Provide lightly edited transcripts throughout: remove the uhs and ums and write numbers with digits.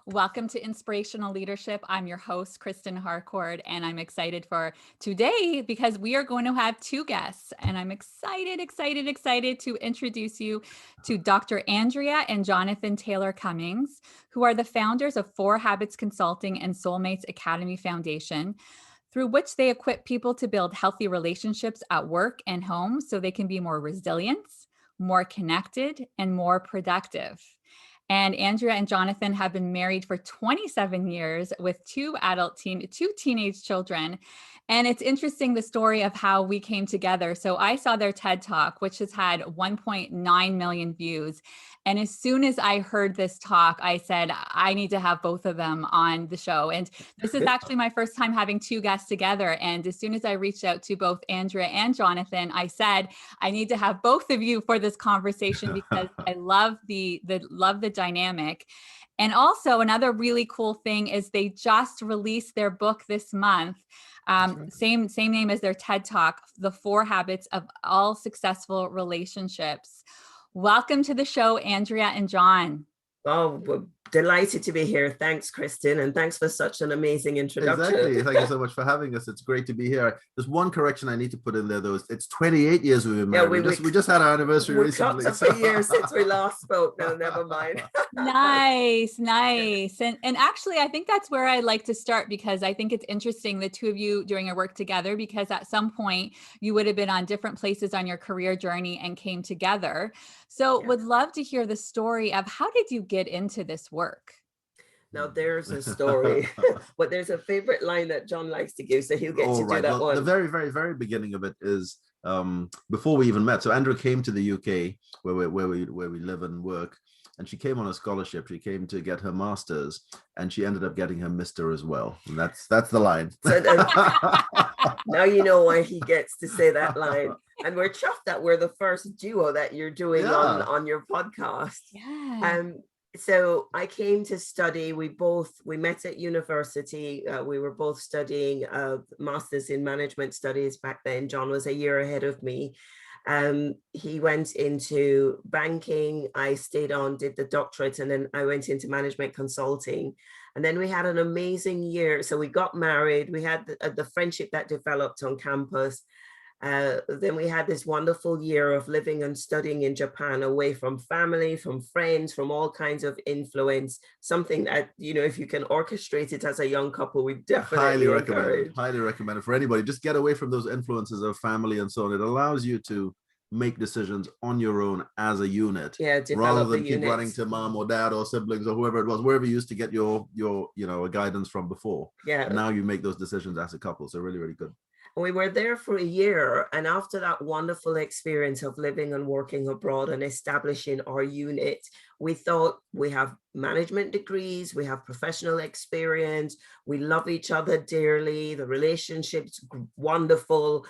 Welcome to Inspirational Leadership. I'm your host, Kristen Harcourt, and I'm excited for today because we are going to have two guests. And I'm excited to introduce you to Dr. Andrea and Jonathan Taylor-Cummings, who are the founders of 4 Habits Consulting and Soulmates Academy Foundation, through which they equip people to build healthy relationships at work and home so they can be more resilient, more connected, and more productive. And Andrea and Jonathan have been married for 27 years with 2 teenage children. And it's interesting the story of how we came together. So I saw their TED Talk, which has had 1.9 million views. And as soon as I heard this talk, I said, I need to have both of them on the show. And this is actually my first time having 2 guests together. And as soon as I reached out to both Andrea and Jonathan, I said, I need to have both of you for this conversation because I love the dynamic. And also another really cool thing is they just released their book this month. Same name as their TED Talk, The 4 Habits of All Successful Relationships. Welcome to the show, Andrea and Jon. Oh, we're delighted to be here. Thanks, Kristen, and thanks for such an amazing introduction. Exactly. Thank you so much for having us. It's great to be here. There's one correction I need to put in there, though. It's 28 years we've been married. We just had our anniversary recently. It's a year since we last spoke. No, never mind. Nice. And actually, I think that's where I'd like to start because I think it's interesting, the two of you doing your work together, because at some point you would have been on different places on your career journey and came together. So would love to hear the story of how did you get into this work? Now there's a story, but there's a favorite line that Jon likes to give, so he'll get to do that one. The very beginning of it is before we even met. So Andrea came to the UK where we live and work, and she came on a scholarship. She came to get her master's, and she ended up getting her Mr. as well. And that's the line. So now you know why he gets to say that line. And we're chuffed that we're the first duo that you're doing on your podcast. Yeah. So I came to study. We met at university. We were both studying masters in management studies back then. Jon was a year ahead of me. He went into banking. I stayed on, did the doctorate, and then I went into management consulting. And then we had an amazing year. So we got married. We had the friendship that developed on campus. Then we had this wonderful year of living and studying in Japan, away from family, from friends, from all kinds of influence. Something that, if you can orchestrate it as a young couple, we definitely highly recommend it for anybody. Just get away from those influences of family and so on. It allows you to make decisions on your own as a unit, rather than keep running to mom or dad or siblings or whoever it was, wherever you used to get your guidance from before. And now you make those decisions as a couple. So really, really good. We were there for a year, and after that wonderful experience of living and working abroad and establishing our unit, we thought, we have management degrees, we have professional experience, we love each other dearly, the relationship's wonderful.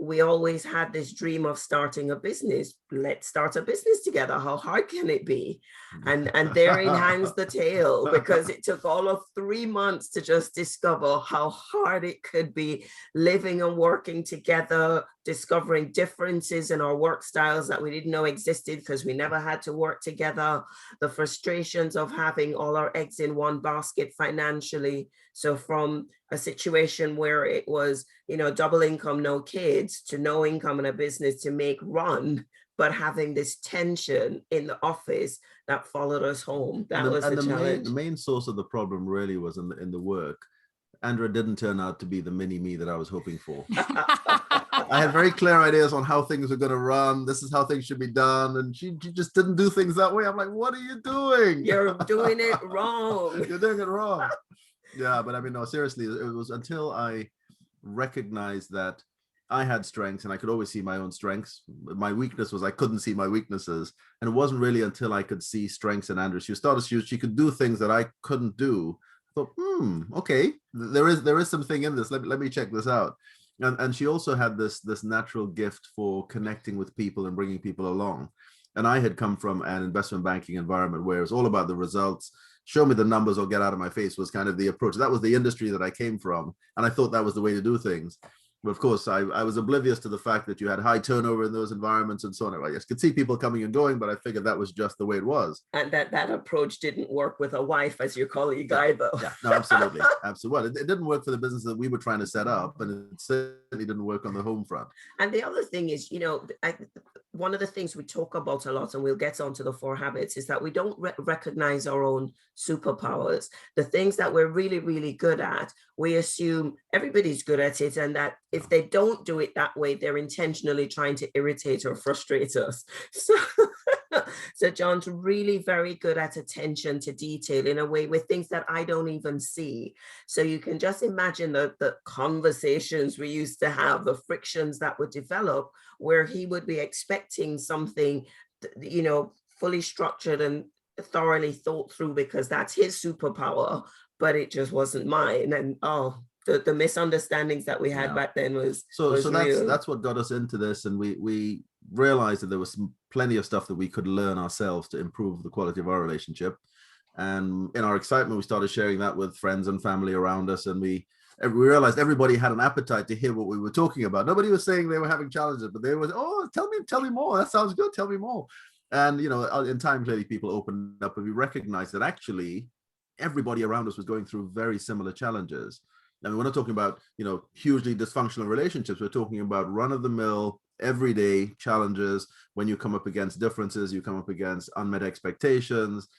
We always had this dream of starting a business. Let's start a business together. How hard can it be? And therein hangs the tale, because it took all of 3 months to just discover how hard it could be living and working together, discovering differences in our work styles that we didn't know existed because we never had to work together, the frustrations of having all our eggs in one basket financially. So from a situation where it was, double income, no kids, to no income in a business to make run, but having this tension in the office that followed us home. That was the challenge. The main source of the problem really was in the work. Andrea didn't turn out to be the mini me that I was hoping for. I had very clear ideas on how things were going to run. This is how things should be done. And she just didn't do things that way. I'm like, what are you doing? You're doing it wrong. You're doing it wrong. Yeah, but I mean, no, seriously, it was until I recognized that I had strengths and I could always see my own strengths. My weakness was I couldn't see my weaknesses. And it wasn't really until I could see strengths in Andrea. She could do things that I couldn't do. I thought, okay, there is something in this. Let me check this out. And she also had this natural gift for connecting with people and bringing people along. And I had come from an investment banking environment where it's all about the results. Show me the numbers or get out of my face was kind of the approach. That was the industry that I came from. And I thought that was the way to do things. But of course, I was oblivious to the fact that you had high turnover in those environments and so on. I just could see people coming and going, but I figured that was just the way it was. And that approach didn't work with a wife as your colleague either. Yeah, no, absolutely. Absolutely. Well, it didn't work for the business that we were trying to set up, and it certainly didn't work on the home front. And the other thing is, one of the things we talk about a lot, and we'll get onto the 4 habits, is that we don't recognize our own superpowers. The things that we're really, really good at, we assume everybody's good at it, and that if they don't do it that way, they're intentionally trying to irritate or frustrate us. So Jon's really very good at attention to detail in a way with things that I don't even see. So you can just imagine the conversations we used to have, the frictions that would develop, where he would be expecting something, fully structured and thoroughly thought through because that's his superpower, but it just wasn't mine. And the misunderstandings that we had back then was that's what got us into this, and we realized that there was plenty of stuff that we could learn ourselves to improve the quality of our relationship. And in our excitement, we started sharing that with friends and family around us, and we realized everybody had an appetite to hear what we were talking about. Nobody was saying they were having challenges, but they were, tell me more. That sounds good. Tell me more. And in time, clearly people opened up, and we recognized that actually everybody around us was going through very similar challenges. I mean, we're not talking about, hugely dysfunctional relationships. We're talking about run-of-the-mill, everyday challenges. When you come up against differences, you come up against unmet expectations,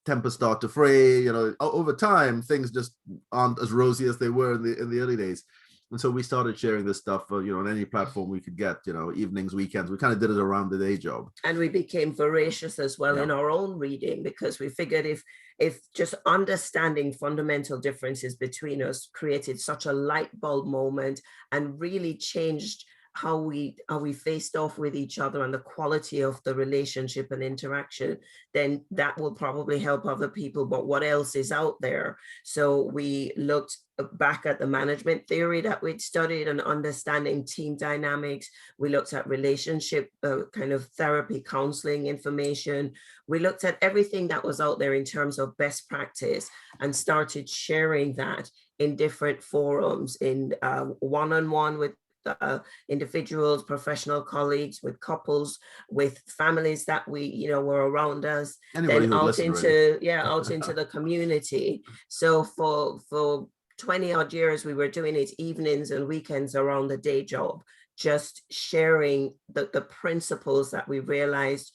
tempers start to fray. Over time, things just aren't as rosy as they were in the early days. And so we started sharing this stuff, on any platform we could get, evenings, weekends. We kind of did it around the day job. And we became voracious as well in our own reading, because we figured if just understanding fundamental differences between us created such a light bulb moment and really changed how we faced off with each other and the quality of the relationship and interaction, then that will probably help other people. But what else is out there? So we looked back at the management theory that we'd studied and understanding team dynamics. We looked at relationship kind of therapy, counseling information. We looked at everything that was out there in terms of best practice and started sharing that in different forums, in one-on-one with individuals, professional colleagues, with couples, with families that we were around us. Anybody then out into the community. So for 20 odd years we were doing it evenings and weekends around the day job, just sharing the principles that we realized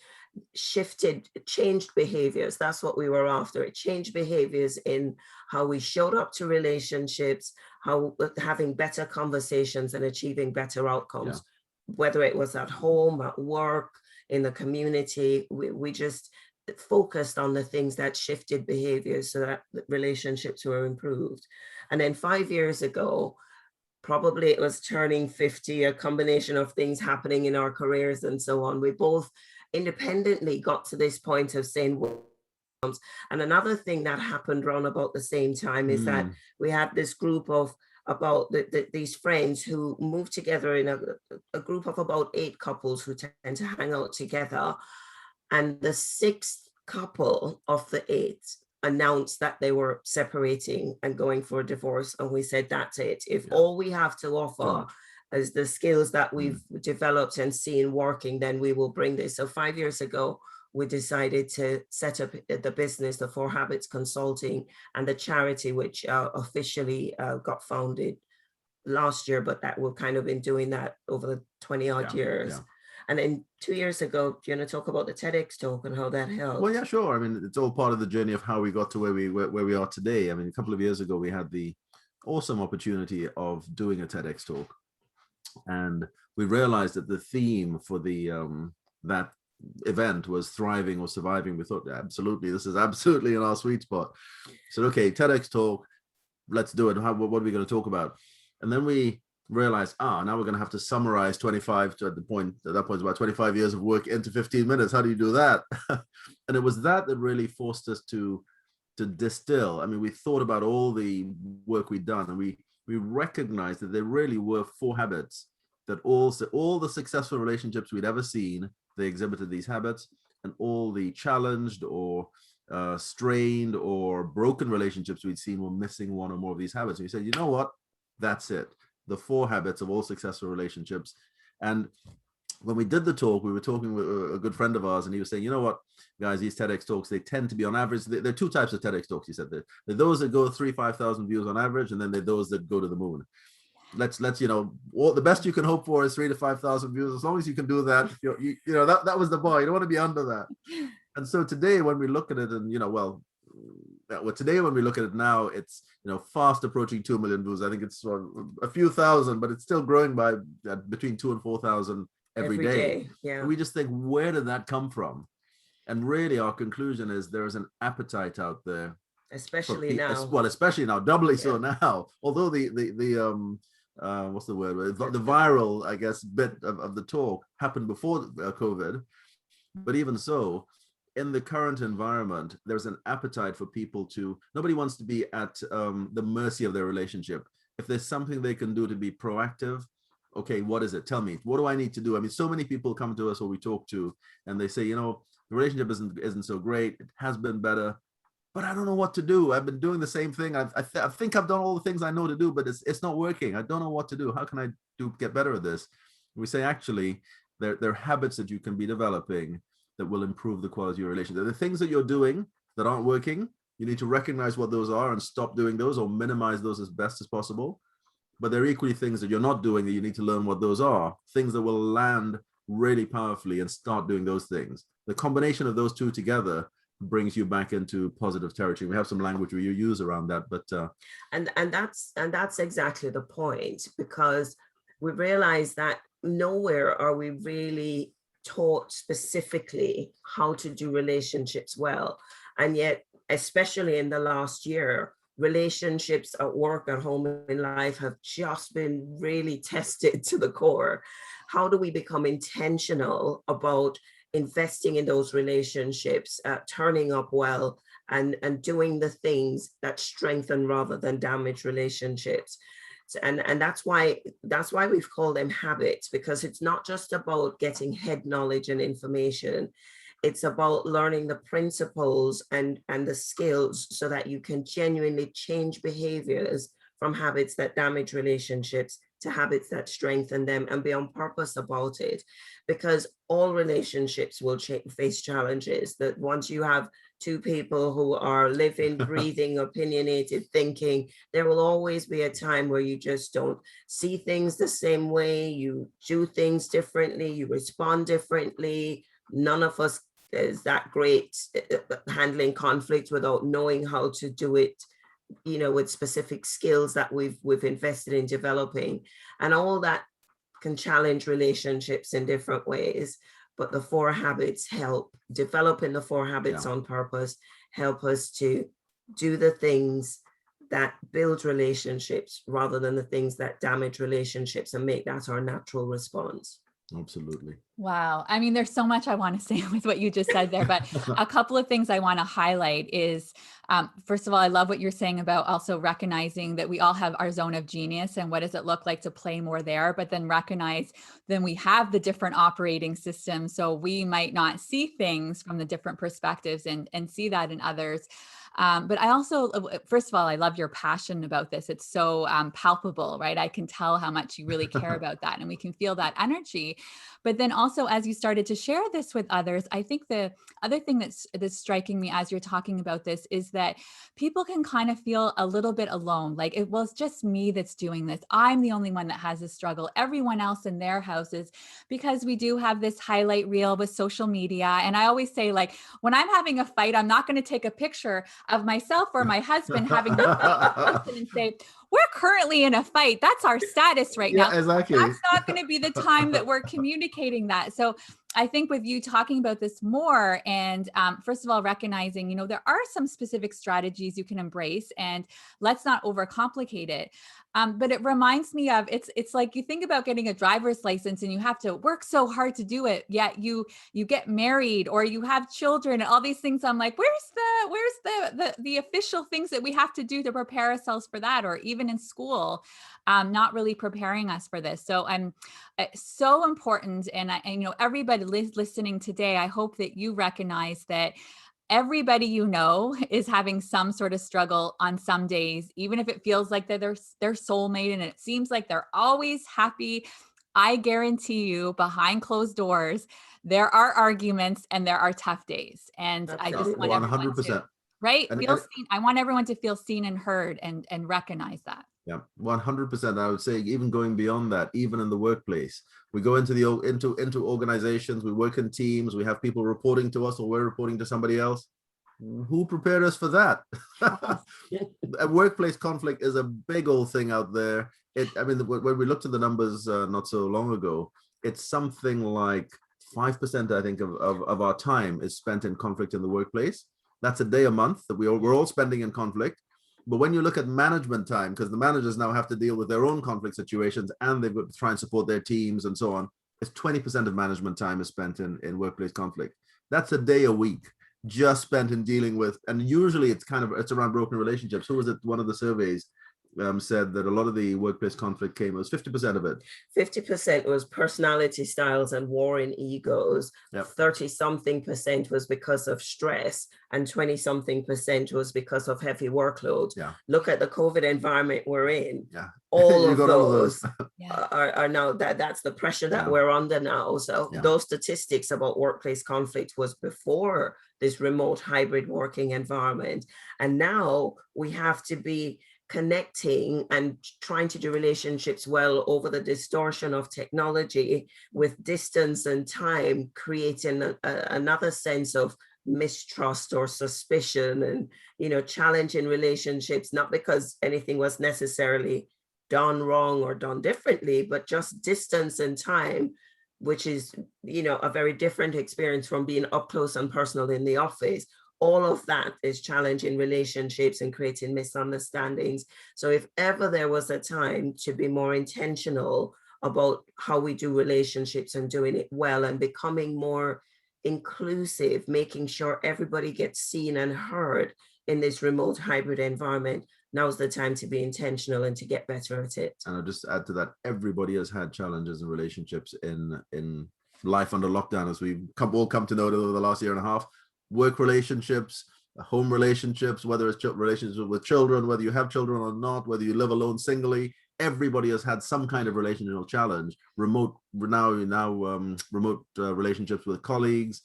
changed behaviors. That's what we were after. It changed behaviors in how we showed up to relationships, how having better conversations and achieving better outcomes, whether it was at home, at work, in the community. We just focused on the things that shifted behaviors so that relationships were improved. And then 5 years ago, probably it was turning 50, a combination of things happening in our careers and so on, we both independently got to this point of saying, and another thing that happened around about the same time is that we had this group of these friends who moved together in a group of about 8 couples who tend to hang out together. And the 6th couple of the 8 announced that they were separating and going for a divorce. And we said, that's it. If all we have to offer is the skills that we've developed and seen working, then we will bring this. So 5 years ago, we decided to set up the business, the 4 Habits Consulting, and the charity, which officially got founded last year, but that we've kind of been doing that over the 20 odd years. Yeah. And then 2 years ago, do you want to talk about the TEDx talk and how that helped? Well, yeah, sure. I mean, it's all part of the journey of how we got to where we are today. I mean, a couple of years ago, we had the awesome opportunity of doing a TEDx talk. And we realized that the theme for the that event was thriving or surviving. We thought, absolutely, this is absolutely in our sweet spot. So, okay, TEDx talk, let's do it. What are we going to talk about? And then we realized, now we're going to have to summarize 25 at that point, it's about 25 years of work into 15 minutes. How do you do that? And it was that really forced us to distill. I mean, we thought about all the work we'd done, and we recognized that there really were 4 habits that all the successful relationships we'd ever seen, they exhibited these habits, and all the challenged or strained or broken relationships we'd seen were missing one or more of these habits. And we said, you know what? That's it. the 4 habits of all successful relationships. And when we did the talk, we were talking with a good friend of ours, and he was saying, you know what, guys, these TEDx talks, they tend to be on average, there are 2 types of TEDx talks. He said that there are those that go 5,000 views on average, and then there are those that go to the moon. Let's the best you can hope for is 3,000 to 5,000 views. As long as you can do that, that was the bar. You don't want to be under that. And so today, when we look at it, and today when we look at it now, it's fast approaching 2 million views. I think it's a few thousand, but it's still growing by between 2,000 and 4,000 every day. Yeah. And we just think, where did that come from? And really, our conclusion is there is an appetite out there, especially now. Well, especially now, doubly so now. Although the what's the word? The viral, I guess, bit of the talk happened before COVID, but even so, in the current environment, there's an appetite for people nobody wants to be at the mercy of their relationship. If there's something they can do to be proactive, okay, what is it? Tell me, what do I need to do? I mean, so many people come to us or we talk to, and they say, the relationship isn't so great. It has been better, but I don't know what to do. I've been doing the same thing. I think I've done all the things I know to do, but it's not working. I don't know what to do. How can I get better at this? We say, actually, there are habits that you can be developing that will improve the quality of your relationship. The things that you're doing that aren't working, you need to recognize what those are and stop doing those or minimize those as best as possible. But there are equally things that you're not doing that you need to learn what those are, things that will land really powerfully, and start doing those things. The combination of those 2 together brings you back into positive territory. We have some language we use around that, but and that's exactly the point, because we realize that nowhere are we really taught specifically how to do relationships well. And yet, especially in the last year, relationships at work, at home, in life have just been really tested to the core. How do we become intentional about investing in those relationships, turning up well, and doing the things that strengthen rather than damage relationships? And that's why we've called them habits, because it's not just about getting head knowledge and information. It's about learning the principles and the skills so that you can genuinely change behaviors from habits that damage relationships to habits that strengthen them, and be on purpose about it. Because all relationships will face challenges. That once you have 2 people who are living, breathing, opinionated, thinking, there will always be a time where you just don't see things the same way. You do things differently. You respond differently. None of us is that great handling conflict without knowing how to do it, with specific skills that we've invested in developing. And all that can challenge relationships in different ways. But the 4 habits help. Developing the 4 habits on purpose help us to do the things that build relationships rather than the things that damage relationships, and make that our natural response. Absolutely. Wow. I mean, there's so much I want to say with what you just said there, but a couple of things I want to highlight is, first of all, I love what you're saying about also recognizing that we all have our zone of genius, and what does it look like to play more there, but then recognize then we have the different operating systems. So we might not see things from the different perspectives and see that in others. But I also, first of all, I love your passion about this. It's so palpable, right? I can tell how much you really care about that, and we can feel that energy. But then also, as you started to share this with others, I think the other thing that's striking me as you're talking about this is that people can kind of feel a little bit alone. Like, it was just me that's doing this. I'm the only one that has a struggle. Everyone else in their houses, because we do have this highlight reel with social media. And I always say, like, when I'm having a fight, I'm not going to take a picture of myself or my husband having the fight and say, we're currently in a fight. That's our status right now. Exactly. That's not going to be the time that we're communicating that. So I think with you talking about this more, and first of all, recognizing, there are some specific strategies you can embrace, and let's not overcomplicate it. But it reminds me of, it's like you think about getting a driver's license and you have to work so hard to do it. Yet you get married or you have children and all these things. I'm like, where's the official things that we have to do to prepare ourselves for that? Or even in school, not really preparing us for this. So so important. And everybody listening today, I hope that you recognize that everybody you know is having some sort of struggle on some days, even if it feels like they're their soulmate and it seems like they're always happy. I guarantee you, behind closed doors, there are arguments and there are tough days. And I just Absolutely. want everyone 100%. to, right, And, feel seen. I want everyone to feel seen and heard and recognize that. yeah, 100%. I would say even going beyond that, even in the workplace, we go into into organizations, we work in teams, we have people reporting to us or we're reporting to somebody else. Who prepared us for that? A workplace conflict is a big old thing out there. I mean, when we looked at the numbers not so long ago, it's something like 5%, I think, of our time is spent in conflict in the workplace. That's a day a month that we're all spending in conflict. But when you look at management time, because the managers now have to deal with their own conflict situations and they've got to try and support their teams and so on, it's 20% of management time is spent in workplace conflict. That's a day a week just spent in dealing with, and usually it's around broken relationships. Who was it? One of the surveys said that a lot of the workplace conflict it was 50% of it. 50% was personality styles and warring egos. Yep. 30-something% was because of stress, and 20-something% was because of heavy workload. Yeah. Look at the COVID environment we're in. Yeah. All of those Yeah. are now that's the pressure that Yeah. we're under now. So Yeah. those statistics about workplace conflict was before this remote hybrid working environment. And now we have to be connecting and trying to do relationships well over the distortion of technology with distance and time, creating another sense of mistrust or suspicion, and challenging relationships, not because anything was necessarily done wrong or done differently, but just distance and time, which is a very different experience from being up close and personal in the office. All of that is challenging relationships and creating misunderstandings. So if ever there was a time to be more intentional about how we do relationships and doing it well and becoming more inclusive, making sure everybody gets seen and heard in this remote hybrid environment, now's the time to be intentional and to get better at it. And I'll just add to that, everybody has had challenges in relationships in life under lockdown, as we've all come to know it over the last year and a half. Work relationships, home relationships, whether it's relationships with children, whether you have children or not, whether you live alone singly, everybody has had some kind of relational challenge. Remote relationships with colleagues,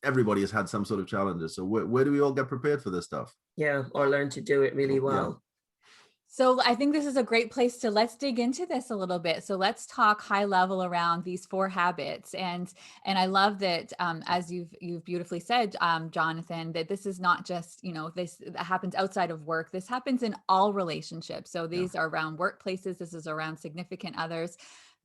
everybody has had some sort of challenges. So where do we all get prepared for this stuff? Yeah, or learn to do it really well. Yeah. So I think this is a great place let's dig into this a little bit. So let's talk high level around these 4 habits. And I love that, as you've beautifully said, Jonathan, that this is not just, this that happens outside of work. This happens in all relationships. So these are around workplaces. This is around significant others,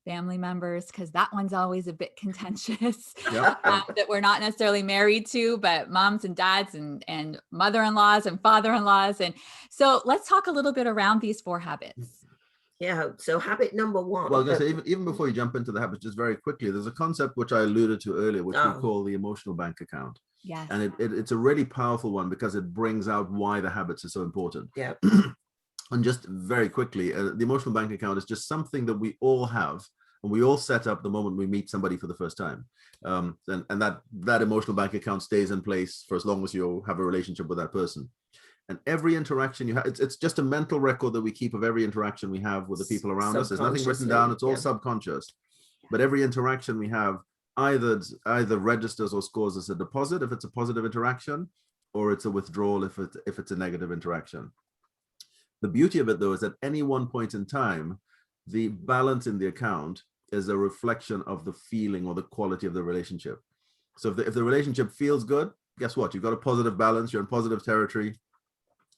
family members, because that one's always a bit contentious. That we're not necessarily married to, but moms and dads and mother-in-laws and father-in-laws. And so let's talk a little bit around these 4 habits. Yeah. So habit number 1. Well, I was going to say, even before you jump into the habits, just very quickly, there's a concept which I alluded to earlier, which we call the emotional bank account. Yes. And it's a really powerful one because it brings out why the habits are so important. Yeah. And just very quickly, the emotional bank account is just something that we all have, and we all set up the moment we meet somebody for the first time. And that emotional bank account stays in place for as long as you have a relationship with that person. And every interaction you have, it's just a mental record that we keep of every interaction we have with the people around us. There's nothing written down. It's all subconscious. But every interaction we have either registers or scores as a deposit if it's a positive interaction, or it's a withdrawal if it's a negative interaction. The beauty of it, though, is at any one point in time, the balance in the account is a reflection of the feeling or the quality of the relationship. So if the relationship feels good, guess what? You've got a positive balance. You're in positive territory.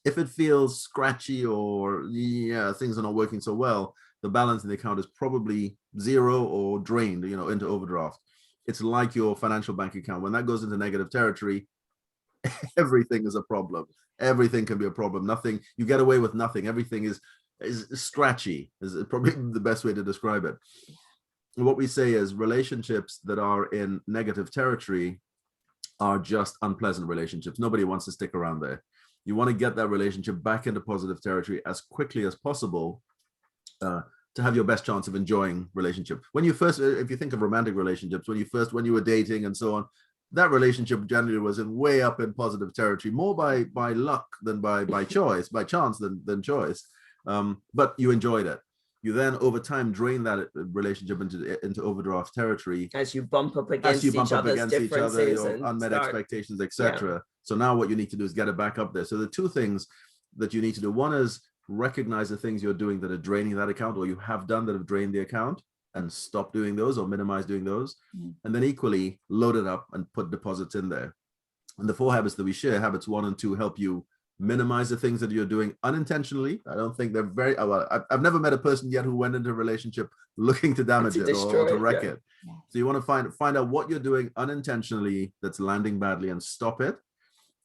If it feels scratchy or things are not working so well, the balance in the account is probably 0 or drained, into overdraft. It's like your financial bank account. When that goes into negative territory, everything is a problem. Everything can be a problem. Nothing, you get away with nothing. Everything is scratchy, is probably the best way to describe it. And what we say is relationships that are in negative territory are just unpleasant relationships. Nobody wants to stick around there. You want to get that relationship back into positive territory as quickly as possible to have your best chance of enjoying relationship. When you first, if you think of romantic relationships, when you were dating and so on, that relationship generally was in way up in positive territory, more by luck than by choice, by chance than choice. But you enjoyed it. You then over time drain that relationship into overdraft territory as you bump up against each other, your unmet expectations, etc. So now what you need to do is get it back up there. So the two things that you need to do, one is recognize the things you're doing that are draining that account, or you have done that have drained the account, and stop doing those or minimize doing those. And then equally load it up and put deposits in there. And the 4 habits that we share, habits 1 and 2, help you minimize the things that you're doing unintentionally. I don't think they're very well. I've never met a person yet who went into a relationship looking to damage it or to wreck it. So you want to find out what you're doing unintentionally that's landing badly and stop it.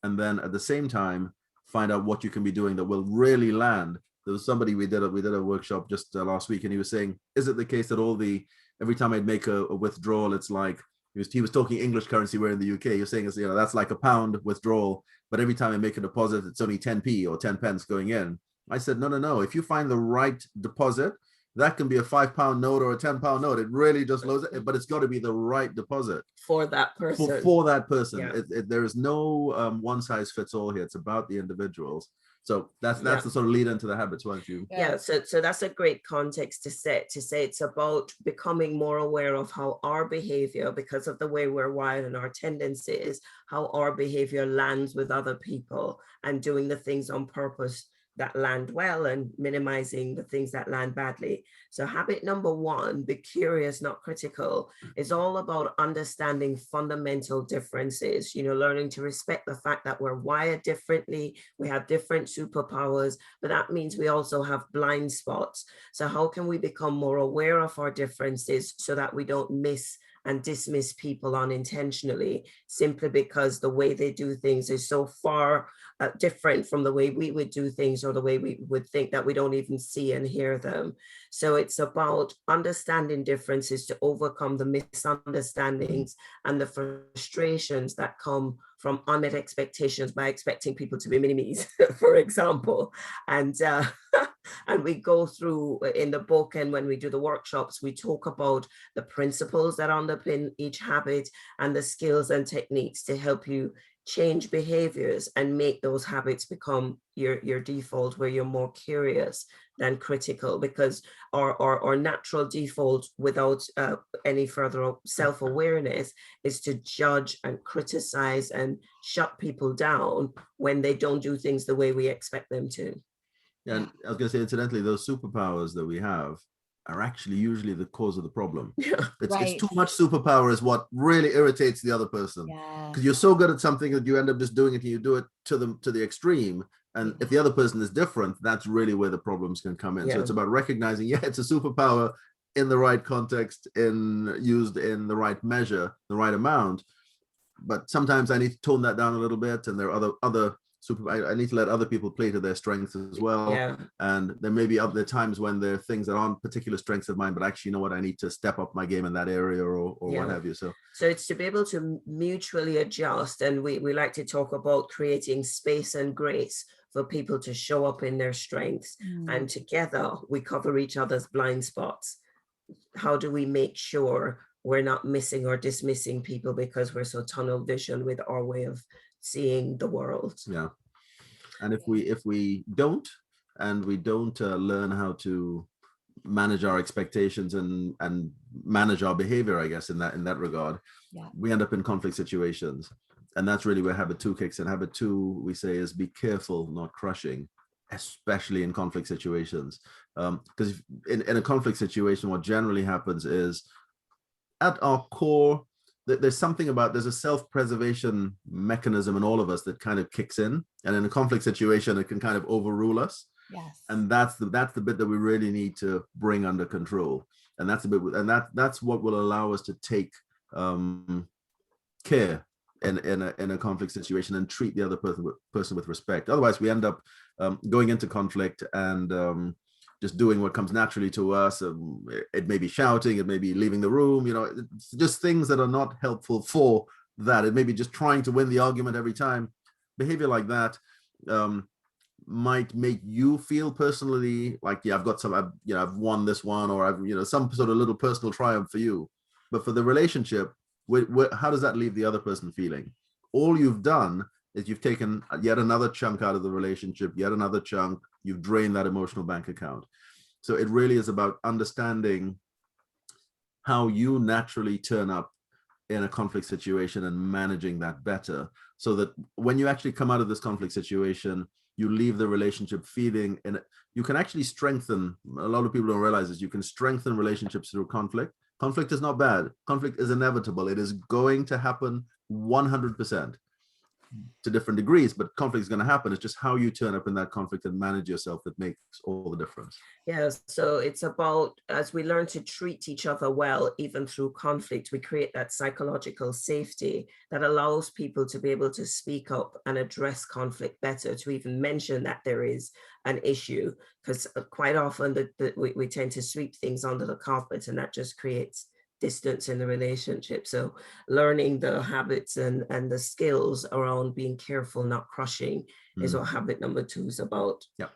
And then at the same time, find out what you can be doing that will really land. There was somebody we did a workshop just last week, and he was saying, is it the case that every time I'd make a withdrawal, it's like he was talking English currency. We're in the UK. You're saying, that's like £1 withdrawal, but every time I make a deposit, it's only 10p or 10 pence going in. I said, no. If you find the right deposit, that can be a £5 note or a £10 note. It really just loads it, but it's got to be the right deposit for that person. For that person. Yeah. There is no one size fits all here. It's about the individuals. So that's the sort of lead into the habits, won't you? Yeah. So that's a great context to say it's about becoming more aware of how our behavior, because of the way we're wired and our tendencies, how our behavior lands with other people, and doing the things on purpose that land well and minimizing the things that land badly. So habit number 1, be curious, not critical, is all about understanding fundamental differences, learning to respect the fact that we're wired differently, we have different superpowers, but that means we also have blind spots. So how can we become more aware of our differences so that we don't miss and dismiss people unintentionally, simply because the way they do things is so far different from the way we would do things, or the way we would think, that we don't even see and hear them. So it's about understanding differences to overcome the misunderstandings and the frustrations that come from unmet expectations, by expecting people to be mini-me's, for example. And we go through in the book, and when we do the workshops, we talk about the principles that underpin each habit and the skills and techniques to help you change behaviors and make those habits become your default, where you're more curious than critical, because our natural default, without any further self-awareness, is to judge and criticize and shut people down when they don't do things the way we expect them to. And I was going to say, incidentally, those superpowers that we have are actually usually the cause of the problem. It's too much superpower is what really irritates the other person, because you're so good at something that you end up just doing it, and you do it to the extreme. And if the other person is different, that's really where the problems can come in. So it's about recognizing, it's a superpower in the right context, used in the right measure, the right amount. But sometimes I need to tone that down a little bit, and there are other I need to let other people play to their strengths as well. And there may be other times when there are things that aren't particular strengths of mine, but actually, I need to step up my game in that area, or what have you. So it's to be able to mutually adjust. And we like to talk about creating space and grace for people to show up in their strengths. And together we cover each other's blind spots. How do we make sure we're not missing or dismissing people because we're so tunnel vision with our way of seeing the world? And if we don't learn how to manage our expectations and manage our behavior, I guess, in that regard, we end up in conflict situations. And that's really where habit 2 kicks in. Habit 2, we say, is be careful, not crushing, especially in conflict situations. Because in a conflict situation, what generally happens is, at our core, there's a self-preservation mechanism in all of us that kind of kicks in, and in a conflict situation, it can kind of overrule us. And that's the bit that we really need to bring under control. And that's that's what will allow us to take care in a conflict situation and treat the other person with respect. Otherwise, we end up going into conflict and just doing what comes naturally to us. It may be shouting, it may be leaving the room, it's just things that are not helpful for that. It may be just trying to win the argument every time. Behavior like that might make you feel personally like, I've got I've won this one, or I've, some sort of little personal triumph for you. But for the relationship, how does that leave the other person feeling? All you've done is you've taken yet another chunk out of the relationship, yet another chunk, you've drained that emotional bank account. So it really is about understanding how you naturally turn up in a conflict situation and managing that better, so that when you actually come out of this conflict situation, you leave the relationship feeling, and you can actually strengthen. A lot of people don't realize this. You can strengthen relationships through conflict. Conflict is not bad. Conflict is inevitable. It is going to happen 100%. To different degrees, but conflict is going to happen. It's just how you turn up in that conflict and manage yourself that makes all the difference. Yeah, so it's about, as we learn to treat each other well, even through conflict, we create that psychological safety that allows people to be able to speak up and address conflict better, to even mention that there is an issue, because quite often we tend to sweep things under the carpet, and that just creates distance in the relationship. So learning the habits and the skills around being careful, not crushing, is what habit number 2 is about. Yeah.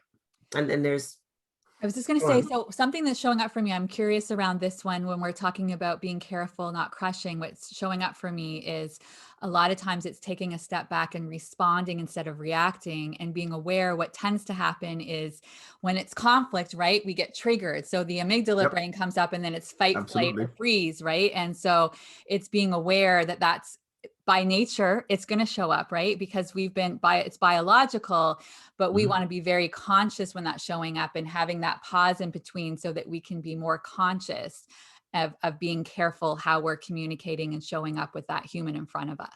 And then I was just going to say, so something that's showing up for me, I'm curious around this one when we're talking about being careful, not crushing. What's showing up for me is a lot of times it's taking a step back and responding instead of reacting, and being aware. What tends to happen is when it's conflict, right, we get triggered. So the amygdala brain comes up, and then it's fight, flight, or freeze, right? And so it's being aware that that's by nature, it's going to show up, right? Because it's biological, but we want to be very conscious when that's showing up, and having that pause in between so that we can be more conscious of being careful how we're communicating and showing up with that human in front of us.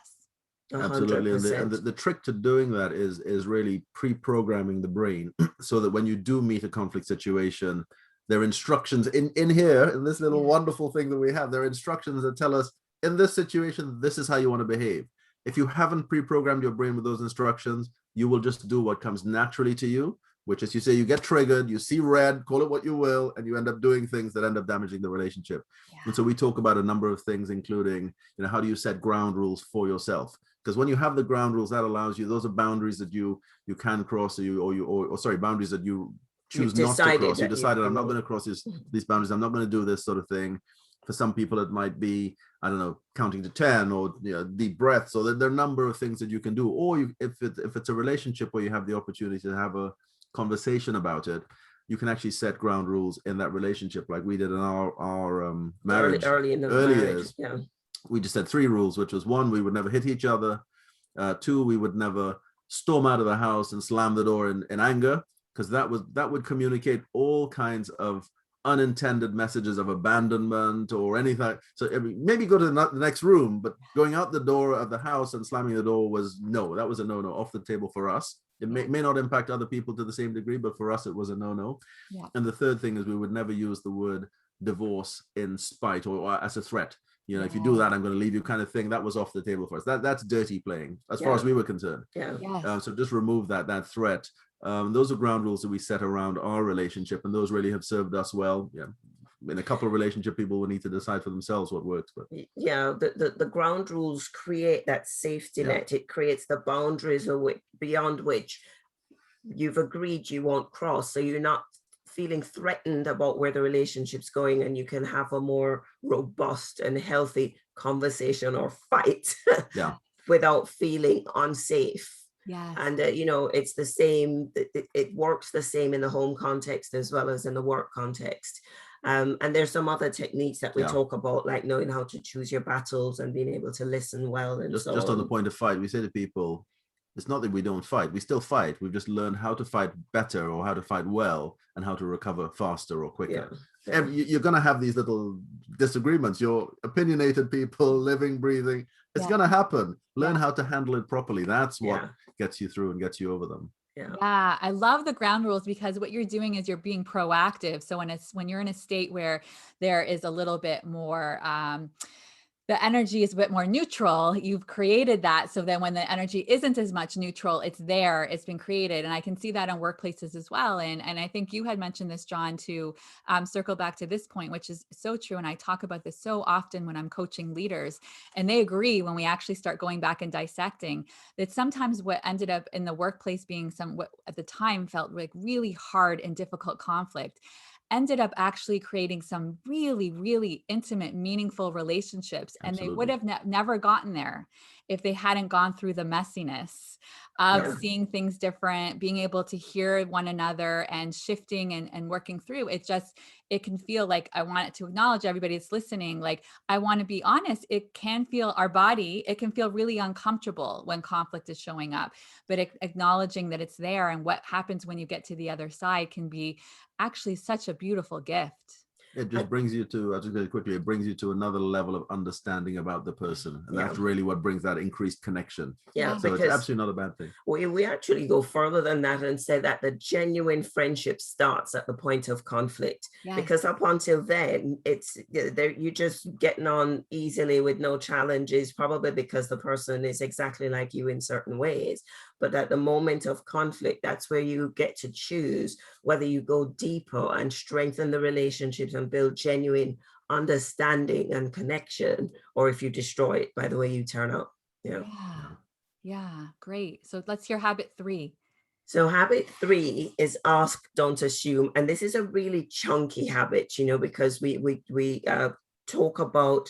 100%. Absolutely. And the trick to doing that is really pre-programming the brain so that when you do meet a conflict situation, there are instructions in here, in this little wonderful thing that we have, there are instructions that tell us, in this situation, this is how you want to behave. If you haven't pre-programmed your brain with those instructions, you will just do what comes naturally to you, which is, you say, you get triggered, you see red, call it what you will, and you end up doing things that end up damaging the relationship. Yeah. And so we talk about a number of things, including, how do you set ground rules for yourself? Because when you have the ground rules, that allows you, those are boundaries that you can cross, or boundaries that you choose not to cross. You decided, I'm not going to cross these boundaries. I'm not going to do this sort of thing. For some people, it might be, I don't know, counting to 10, or deep breaths. So there are a number of things that you can do. Or if it's a relationship where you have the opportunity to have a conversation about it, you can actually set ground rules in that relationship, like we did in our marriage. Early years. Yeah. We just had 3 rules, which was 1, we would never hit each other. 2, we would never storm out of the house and slam the door in anger, because that would communicate all kinds of unintended messages of abandonment or anything. So maybe go to the next room, but going out the door of the house and slamming the door was that was a no, off the table for us. It may not impact other people to the same degree, but for us it was a no. Yeah. And the third thing is, we would never use the word divorce in spite or as a threat. If you do that, I'm going to leave you, kind of thing. That was off the table for us. That's dirty playing, as far as we were concerned. Yeah. Yes. So just remove that threat. Those are ground rules that we set around our relationship, and those really have served us well. Yeah. In a couple of relationship, people will need to decide for themselves what works. But the ground rules create that safety net. It creates the boundaries beyond which you've agreed you won't cross. So you're not feeling threatened about where the relationship's going, and you can have a more robust and healthy conversation or fight without feeling unsafe. Yeah. And it's the same. It works the same in the home context as well as in the work context. And there's some other techniques that we talk about, like knowing how to choose your battles and being able to listen well. And just on the point of fight, we say to people, it's not that we don't fight. We still fight. We've just learned how to fight better, or how to fight well, and how to recover faster or quicker. Yeah. You're going to have these little disagreements. You're opinionated people, living, breathing. It's going to happen. Learn how to handle it properly. That's what gets you through and gets you over them. Yeah, I love the ground rules, because what you're doing is you're being proactive. So when you're in a state where there is a little bit more, the energy is a bit more neutral, you've created that. So then when the energy isn't as much neutral, it's been created. And I can see that in workplaces as well. And I think you had mentioned this, Jon, to circle back to this point, which is so true. And I talk about this so often when I'm coaching leaders, and they agree when we actually start going back and dissecting that sometimes what ended up in the workplace being what at the time felt like really hard and difficult conflict ended up actually creating some really, really intimate, meaningful relationships. And they would Absolutely. have never gotten there if they hadn't gone through the messiness of Yeah. seeing things different, being able to hear one another and shifting and working through. It can feel like, I want it to acknowledge everybody that's listening. Like, I want to be honest, it can feel, our body, it can feel really uncomfortable when conflict is showing up, but acknowledging that it's there and what happens when you get to the other side can be actually such a beautiful gift. It just brings you to, I'll just go quickly, it brings you to another level of understanding about the person. And that's really what brings that increased connection. Yeah, So because it's absolutely not a bad thing. we actually go further than that and say that the genuine friendship starts at the point of conflict. Yes. Because up until then, it's you're just getting on easily with no challenges, probably because the person is exactly like you in certain ways. But at the moment of conflict, that's where you get to choose whether you go deeper and strengthen the relationships and build genuine understanding and connection, or if you destroy it by the way you turn up. Yeah, great. So let's hear habit 3. So habit 3 is ask, don't assume. And this is a really chunky habit, because we talk about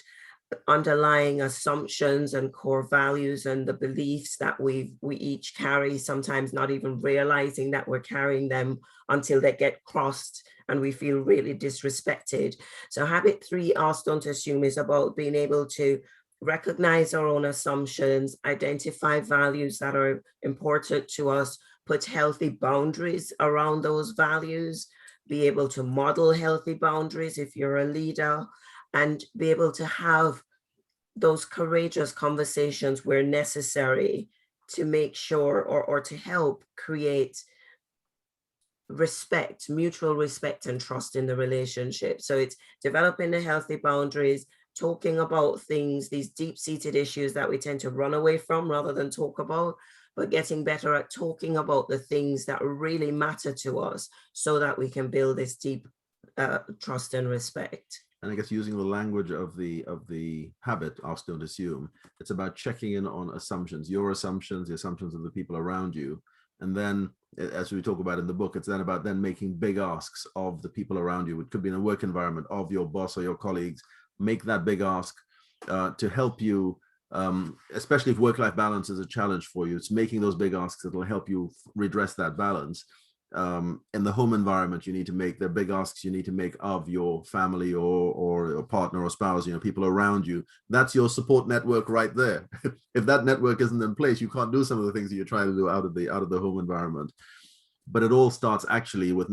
underlying assumptions and core values and the beliefs that we each carry, sometimes not even realizing that we're carrying them until they get crossed and we feel really disrespected. So habit 3, ask, don't assume, is about being able to recognize our own assumptions, identify values that are important to us, put healthy boundaries around those values, be able to model healthy boundaries if you're a leader, and be able to have those courageous conversations where necessary to make sure or to help create respect, mutual respect and trust in the relationship. So it's developing the healthy boundaries, talking about things, these deep-seated issues that we tend to run away from rather than talk about, but getting better at talking about the things that really matter to us so that we can build this deep trust and respect. And I guess using the language of the habit, ask, don't assume, it's about checking in on assumptions, your assumptions, the assumptions of the people around you. And then, as we talk about in the book, it's then about then making big asks of the people around you. It could be in a work environment, of your boss or your colleagues. Make that big ask to help you, especially if work-life balance is a challenge for you. It's making those big asks that will help you redress that balance. In the home environment, you need to make the big asks you need to make of your family or a partner or spouse, people around you. That's your support network right there. If that network isn't in place, you can't do some of the things that you're trying to do out of the home environment. But it all starts actually with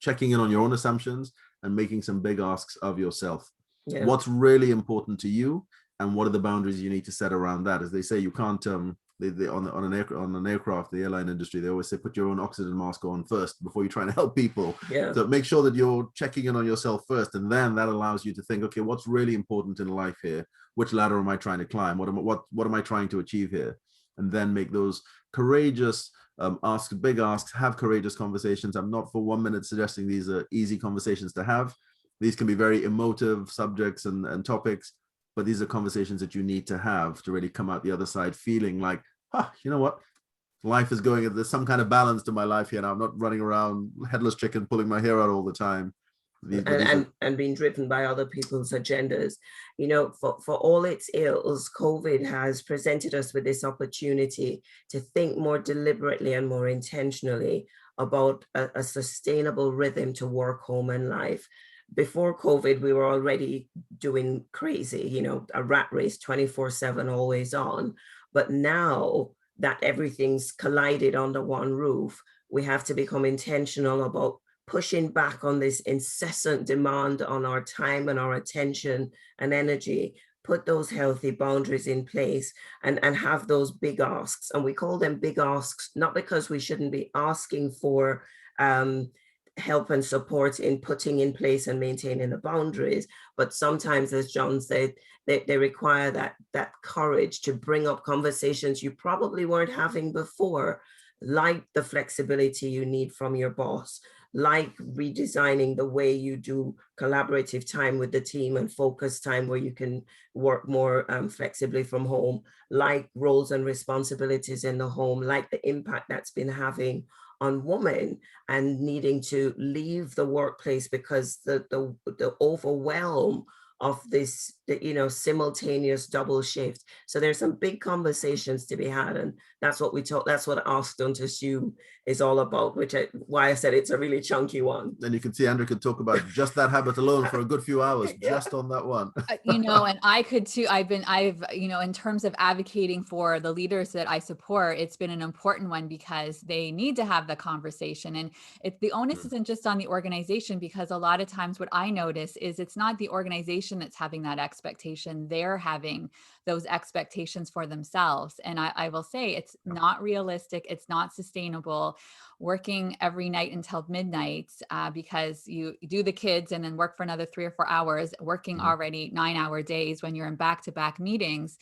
checking in on your own assumptions and making some big asks of yourself. Yeah. What's really important to you, and what are the boundaries you need to set around that? As they say, you can't on an aircraft, the airline industry, they always say, put your own oxygen mask on first before you're trying to help people. Yeah. So make sure that you're checking in on yourself first, and then that allows you to think, okay, what's really important in life here? Which ladder am I trying to climb? What am I trying to achieve here? And then make those courageous big asks, have courageous conversations. I'm not for 1 minute suggesting these are easy conversations to have. These can be very emotive subjects and topics, but these are conversations that you need to have to really come out the other side feeling like, you know what? Life is going, there's some kind of balance to my life here now. I'm not running around headless chicken, pulling my hair out all the time. And being driven by other people's agendas. For all its ills, COVID has presented us with this opportunity to think more deliberately and more intentionally about a sustainable rhythm to work, home, and life. Before COVID, we were already doing crazy, a rat race, 24/7, always on. But now that everything's collided under one roof, we have to become intentional about pushing back on this incessant demand on our time and our attention and energy, put those healthy boundaries in place and have those big asks. And we call them big asks, not because we shouldn't be asking for help and support in putting in place and maintaining the boundaries, but sometimes, as Jon said, they require that courage to bring up conversations you probably weren't having before, like the flexibility you need from your boss, like redesigning the way you do collaborative time with the team and focus time where you can work more flexibly from home, like roles and responsibilities in the home, like the impact that's been having on women and needing to leave the workplace because the overwhelm of this, simultaneous double shift. So there's some big conversations to be had, and that's what we talk. That's what Ask Don't Assume is all about, why I said it's a really chunky one. And you can see Andrea could talk about just that habit alone for a good few hours, just on that one. And I could too. I've, in terms of advocating for the leaders that I support, it's been an important one because they need to have the conversation. And the onus isn't just on the organization, because a lot of times what I notice is it's not the organization that's having that expectation. They're having those expectations for themselves. And I will say it's not realistic. It's not sustainable. Working every night until midnight because you do the kids and then work for another 3 or 4 hours, working already 9-hour days when you're in back-to-back meetings.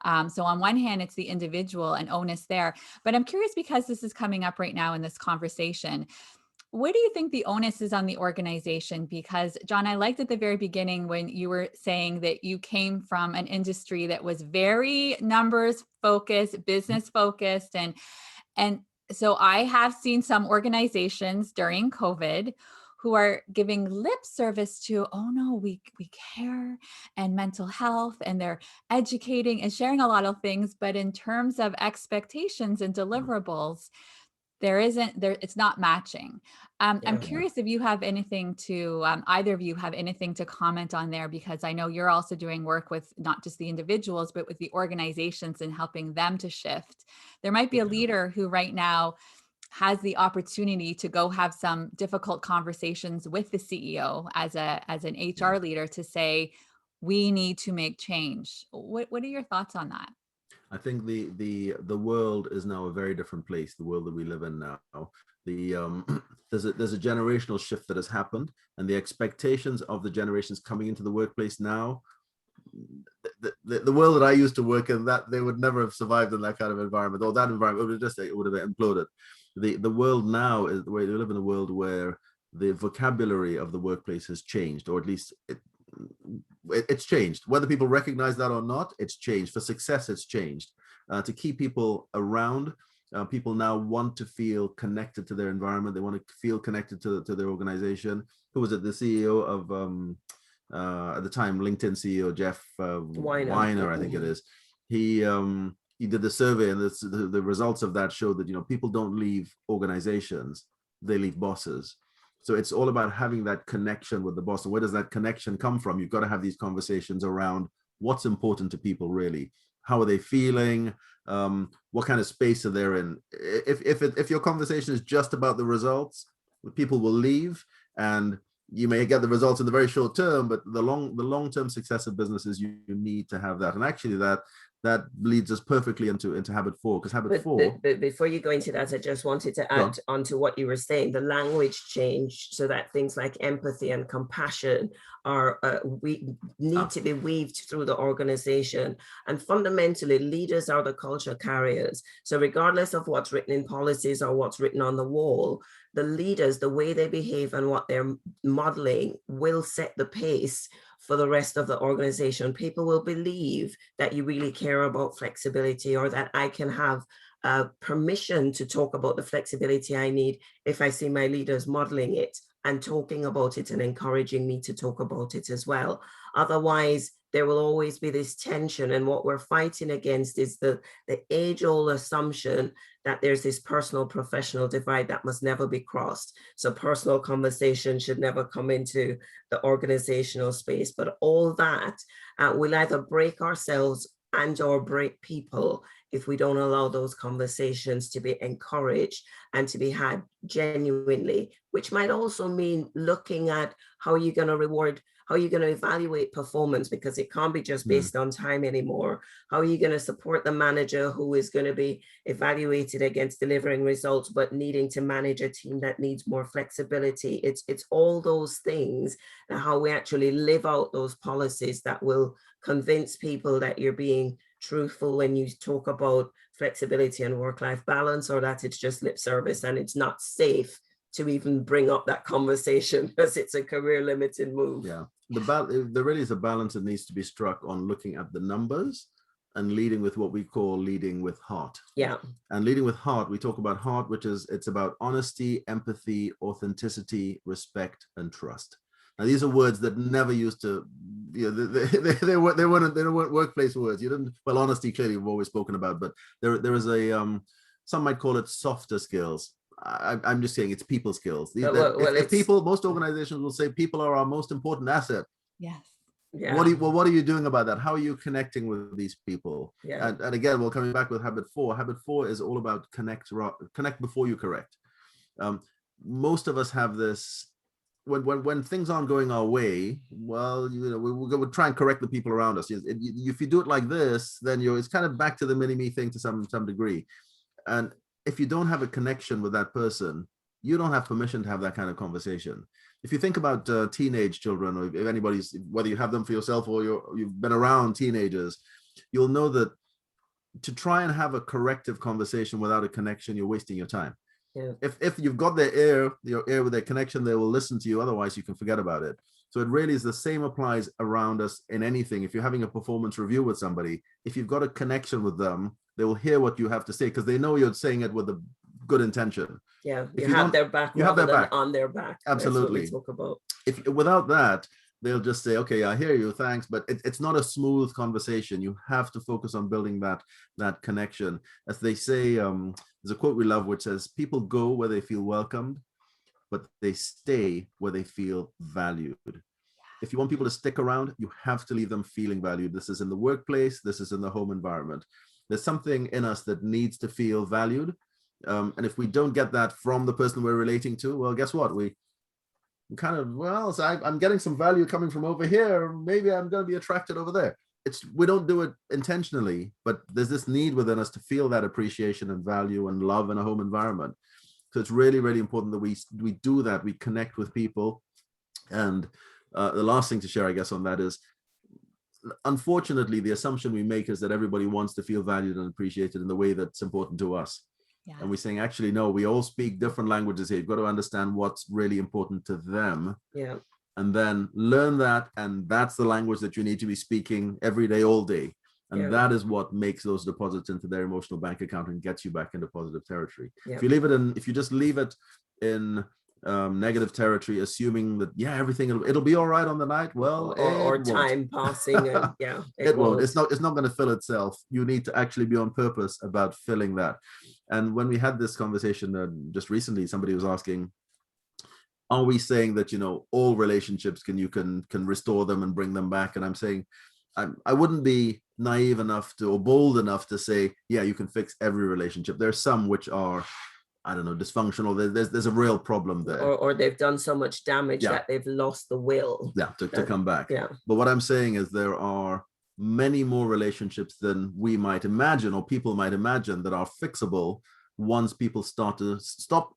So on one hand, it's the individual and onus there. But I'm curious, because this is coming up right now in this conversation, what do you think the onus is on the organization? Because Jon, I liked at the very beginning when you were saying that you came from an industry that was very numbers focused, business focused. And so I have seen some organizations during COVID who are giving lip service to, oh no, we care, and mental health, and they're educating and sharing a lot of things. But in terms of expectations and deliverables, it's not matching. I'm curious if you have anything to, either of you have anything to comment on there, because I know you're also doing work with not just the individuals, but with the organizations and helping them to shift. There might be a leader who right now has the opportunity to go have some difficult conversations with the CEO as an HR leader to say, we need to make change. What are your thoughts on that? I think the world is now a very different place. The world that we live in now, there's a generational shift that has happened, and the expectations of the generations coming into the workplace now. The world that I used to work in, that they would never have survived in that kind of environment, or that environment would have imploded. The world now is the way we live in a world where the vocabulary of the workplace has changed, or at least it's changed. Whether people recognize that or not, it's changed. For success, it's changed. To keep people around, people now want to feel connected to their environment. They want to feel connected to their organization. Who was it? The CEO of, at the time, LinkedIn CEO, Jeff Weiner, I think it is. He did the survey, and the results of that showed that, people don't leave organizations, they leave bosses. So it's all about having that connection with the boss. And where does that connection come from? You've got to have these conversations around what's important to people, really. How are they feeling? What kind of space are they in? If your conversation is just about the results, people will leave, and you may get the results in the very short term, but the long-term success of businesses, you need to have that. And actually that leads us perfectly into habit 4, because habit 4. But before you go into that, I just wanted to add on to what you were saying. The language changed so that things like empathy and compassion are we need to be weaved through the organization. And fundamentally, leaders are the culture carriers. So regardless of what's written in policies or what's written on the wall, the leaders, the way they behave and what they're modeling will set the pace for the rest of the organization. People will believe that you really care about flexibility, or that I can have permission to talk about the flexibility I need if I see my leaders modeling it and talking about it and encouraging me to talk about it as well. Otherwise, there will always be this tension. And what we're fighting against is the age-old assumption that there's this personal professional divide that must never be crossed. So personal conversation should never come into the organizational space. But all that will either break ourselves and or break people if we don't allow those conversations to be encouraged and to be had genuinely, which might also mean looking at how you're going to reward, how you're going to evaluate performance, because it can't be just based on time anymore. How are you going to support the manager who is going to be evaluated against delivering results, but needing to manage a team that needs more flexibility? It's all those things, and how we actually live out those policies that will convince people that you're being truthful when you talk about flexibility and work-life balance, or that it's just lip service and it's not safe to even bring up that conversation because it's a career limiting move. Yeah. There really is a balance that needs to be struck on looking at the numbers and leading with what we call leading with heart. Yeah. And leading with heart, we talk about heart, which is, it's about honesty, empathy, authenticity, respect, and trust. Now, these are words that never used to, they weren't workplace words. Well, honesty, clearly we've always spoken about, but there is some might call it softer skills. I'm just saying it's people skills. Most organizations will say people are our most important asset. Yes. Yeah. What are you doing about that? How are you connecting with these people? Yeah. And again, we're coming back with habit 4. Habit 4 is all about connect before you correct. Most of us have this. When things aren't going our way, well, we'll try and correct the people around us. If you do it like this, then it's kind of back to the mini-me thing to some degree. And if you don't have a connection with that person, you don't have permission to have that kind of conversation. If you think about teenage children, or if anybody's, whether you have them for yourself or you've been around teenagers, you'll know that to try and have a corrective conversation without a connection, you're wasting your time. Yeah. If you've got your ear with their connection, they will listen to you. Otherwise, you can forget about it. So it really is the same applies around us in anything. If you're having a performance review with somebody, if you've got a connection with them, they will hear what you have to say because they know you're saying it with a good intention. Yeah, you have their back. You have their back on their back. Absolutely. That's what we talk about. If without that, they'll just say, "Okay, I hear you, thanks," but it's not a smooth conversation. You have to focus on building that connection. As they say, there's a quote we love which says, "People go where they feel welcomed, but they stay where they feel valued." If you want people to stick around, you have to leave them feeling valued. This is in the workplace. This is in the home environment. There's something in us that needs to feel valued. And if we don't get that from the person we're relating to, well, guess what? We kind of, so I'm getting some value coming from over here. Maybe I'm going to be attracted over there. We don't do it intentionally, but there's this need within us to feel that appreciation and value and love in a home environment. So it's really, really important that we do that. We connect with people. And the last thing to share, I guess, on that is, unfortunately, the assumption we make is that everybody wants to feel valued and appreciated in the way that's important to us. Yeah. And we're saying, actually, no, we all speak different languages here. You've got to understand what's really important to them. Yeah. And then learn that. And that's the language that you need to be speaking every day, all day. And that is what makes those deposits into their emotional bank account and gets you back into positive territory. Yeah. If you just leave it in negative territory, assuming that everything it'll be all right on the night, well, or time passing, and it won't. It's not going to fill itself. You need to actually be on purpose about filling that. And when we had this conversation just recently, somebody was asking, are we saying that all relationships can restore them and bring them back? And I'm saying I wouldn't be naive enough or bold enough to say you can fix every relationship. There's some which are, I don't know, dysfunctional. There's a real problem there. Or they've done so much damage that they've lost the will. To come back. Yeah. But what I'm saying is there are many more relationships than we might imagine or people might imagine that are fixable once people start to stop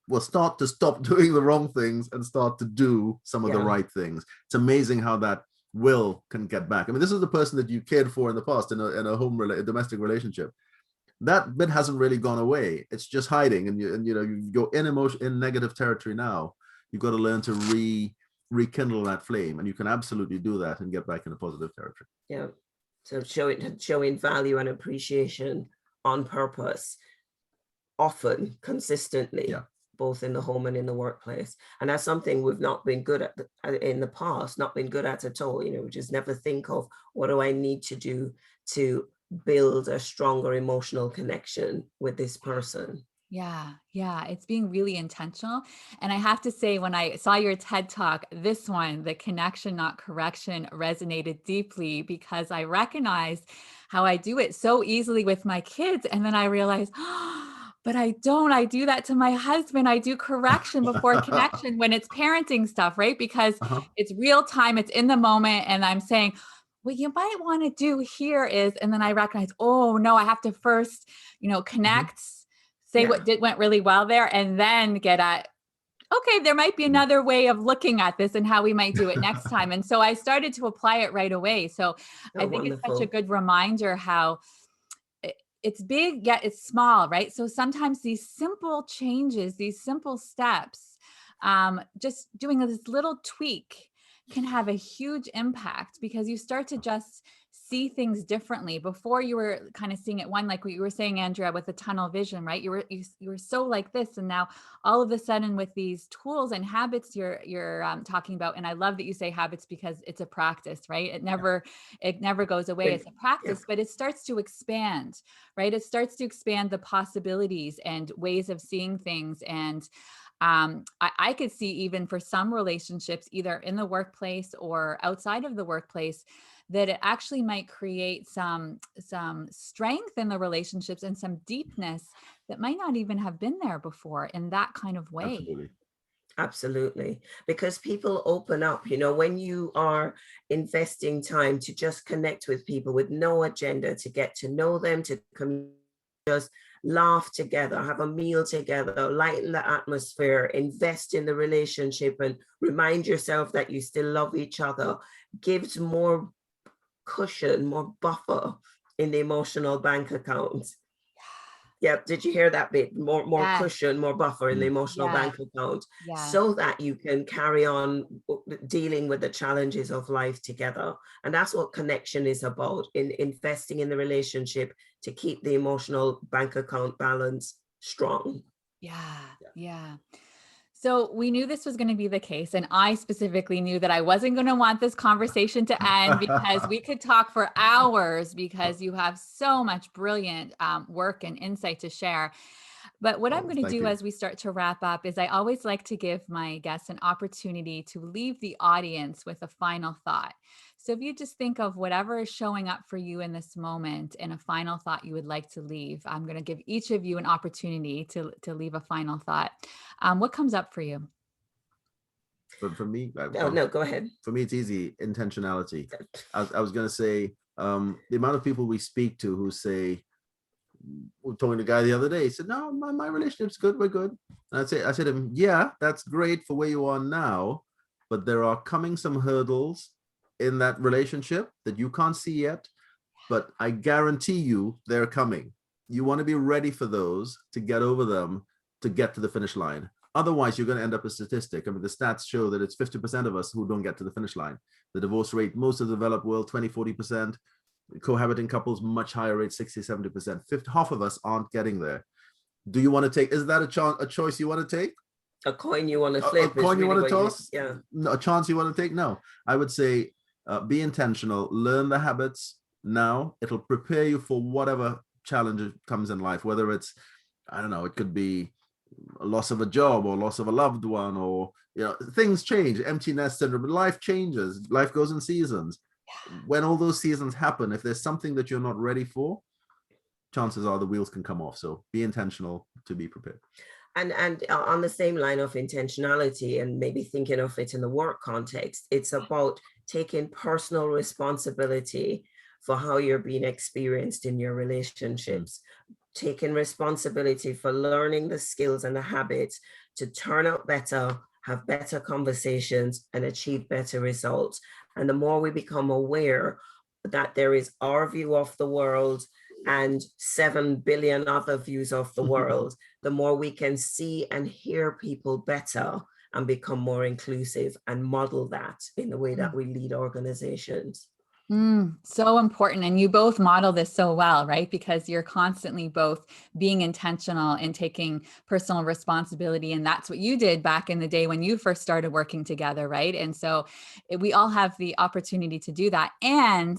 doing the wrong things and start to do some of the right things. It's amazing how that will can get back. I mean, this is the person that you cared for in the past in a domestic relationship. That bit hasn't really gone away. It's just hiding, and you go in negative territory now. You've got to learn to rekindle that flame, and you can absolutely do that and get back into positive territory. Yeah. So showing value and appreciation on purpose, often, consistently, both in the home and in the workplace. And that's something we've not been good at in the past, not been good at all. We just never think of, what do I need to do to build a stronger emotional connection with this person? Yeah. It's being really intentional. And I have to say, when I saw your TED Talk, this one, the connection, not correction, resonated deeply because I recognized how I do it so easily with my kids. And then I realized, but I don't. I do that to my husband. I do correction before connection when it's parenting stuff, right? Because it's real time, it's in the moment. And I'm saying, what you might want to do here is, and then I recognize, oh no, I have to first, connect, say what went really well there, and then get at, okay, there might be another way of looking at this and how we might do it next time. And so I started to apply it right away. So I think it's such a good reminder how it's big, yet it's small, right? So sometimes these simple changes, these simple steps just doing this little tweak can have a huge impact, because you start to just see things differently. Before, you were kind of seeing it one, like what you were saying, Andrea, with the tunnel vision, right? You were so like this, and now all of a sudden with these tools and habits you're talking about. And I love that you say habits, because it's a practice, right? It never goes away. It's a practice, but it starts to expand, right? It starts to expand the possibilities and ways of seeing things. And I could see, even for some relationships, either in the workplace or outside of the workplace, that it actually might create some strength in the relationships and some deepness that might not even have been there before in that kind of way. Absolutely. Absolutely. Because people open up, when you are investing time to just connect with people with no agenda, to get to know them, to just laugh together, have a meal together, lighten the atmosphere, invest in the relationship, and remind yourself that you still love each other, gives more cushion, more buffer in the emotional bank account. Yep. Did you hear that bit? More Yes. cushion, more buffer in the emotional bank account, so that you can carry on dealing with the challenges of life together. And that's what connection is about, in investing in the relationship to keep the emotional bank account balance strong. Yeah. So we knew this was going to be the case. And I specifically knew that I wasn't going to want this conversation to end, because we could talk for hours, because you have so much brilliant work and insight to share. But what I'm going to do as we start to wrap up is, I always like to give my guests an opportunity to leave the audience with a final thought. So if you just think of whatever is showing up for you in this moment and a final thought you would like to leave, I'm going to give each of you an opportunity to leave a final thought. What comes up for you? But for me, No, go ahead. For me, it's easy. Intentionality. I was going to say, the amount of people we speak to who say, we're talking to a guy the other day, he said, no, my relationship's good, we're good. And I said to him, yeah, that's great for where you are now, but there are coming some hurdles in that relationship that you can't see yet, but I guarantee you they're coming. You want to be ready for those, to get over them, to get to the finish line. Otherwise, you're going to end up a statistic. I mean, the stats show that it's 50% of us who don't get to the finish line. The divorce rate, most of the developed world, 20-40%. Cohabiting couples, much higher rate, 60-70%. Half of us aren't getting there. Do you want to take, is that a choice you want to take? A coin you want to flip? A coin you want to toss? Yeah. A chance you want to take? No. I would say be intentional, learn the habits now. It'll prepare you for whatever challenge comes in life, whether it's, I don't know, it could be a loss of a job or loss of a loved one, or things change, empty nest syndrome. Life changes, life goes in seasons. When all those seasons happen, if there's something that you're not ready for, chances are the wheels can come off. So be intentional to be prepared. And on the same line of intentionality, and maybe thinking of it in the work context, it's about taking personal responsibility for how you're being experienced in your relationships, taking responsibility for learning the skills and the habits to turn out better, have better conversations, and achieve better results. And the more we become aware that there is our view of the world and 7 billion other views of the world, the more we can see and hear people better and become more inclusive and model that in the way that we lead organizations. So important. And you both model this so well, right? Because you're constantly both being intentional and taking personal responsibility. And that's what you did back in the day when you first started working together, right? And so we all have the opportunity to do that. And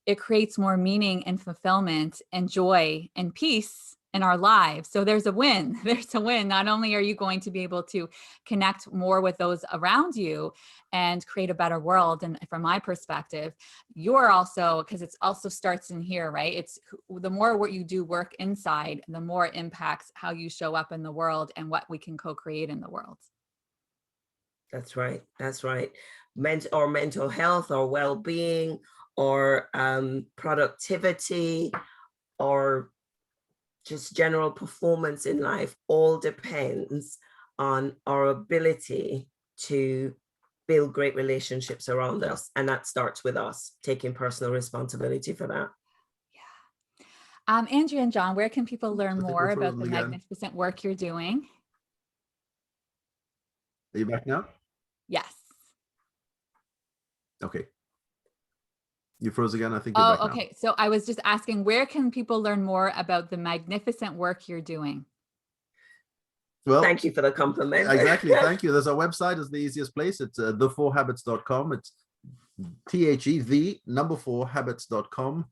it creates more meaning and fulfillment and joy and peace in our lives. So there's a win. There's a win. Not only are you going to be able to connect more with those around you and create a better world, and from my perspective, you're also, because it also starts in here, right? It's the more what you do work inside, the more it impacts how you show up in the world and what we can co-create in the world. That's right. That's right. Mental health or well-being or productivity or just general performance in life all depends on our ability to build great relationships around us. And that starts with us taking personal responsibility for that. Yeah. Andrea and Jon, where can people learn more about the magnificent work you're doing? Are you back now? Yes. Okay. You froze again. I think you're back now. Okay. So I was just asking, where can people learn more about the magnificent work you're doing? Well, thank you for the compliment. Exactly. Thank you. There's our website is the easiest place. It's the4habits.com. It's the4habits.com.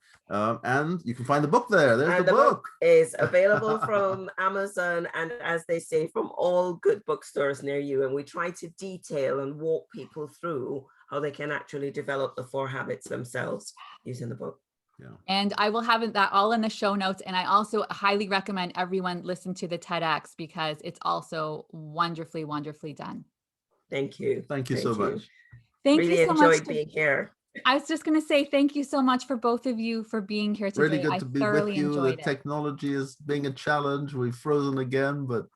And you can find the book there. There's the book. Is available from Amazon and, as they say, from all good bookstores near you. And we try to detail and walk people through how they can actually develop the 4 habits themselves using the book. Yeah. And I will have that all in the show notes. And I also highly recommend everyone listen to the TEDx because it's also wonderfully, wonderfully done. Thank you. Thank you so much. Thank really you so enjoyed much being here. I was just going to say thank you so much for both of you for being here today. Really good to be with you. The it. technology is being a challenge. We've frozen again, but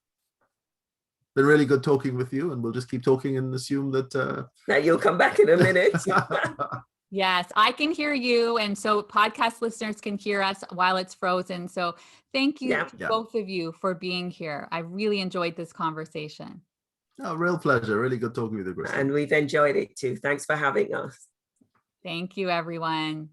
been really good talking with you, and we'll just keep talking and assume that that you'll come back in a minute. Yes, I can hear you, and so podcast listeners can hear us while it's frozen. So thank you to both of you for being here. I really enjoyed this conversation. Oh, real pleasure. Really good talking with you, Kristen. And we've enjoyed it too. Thanks for having us. Thank you, everyone.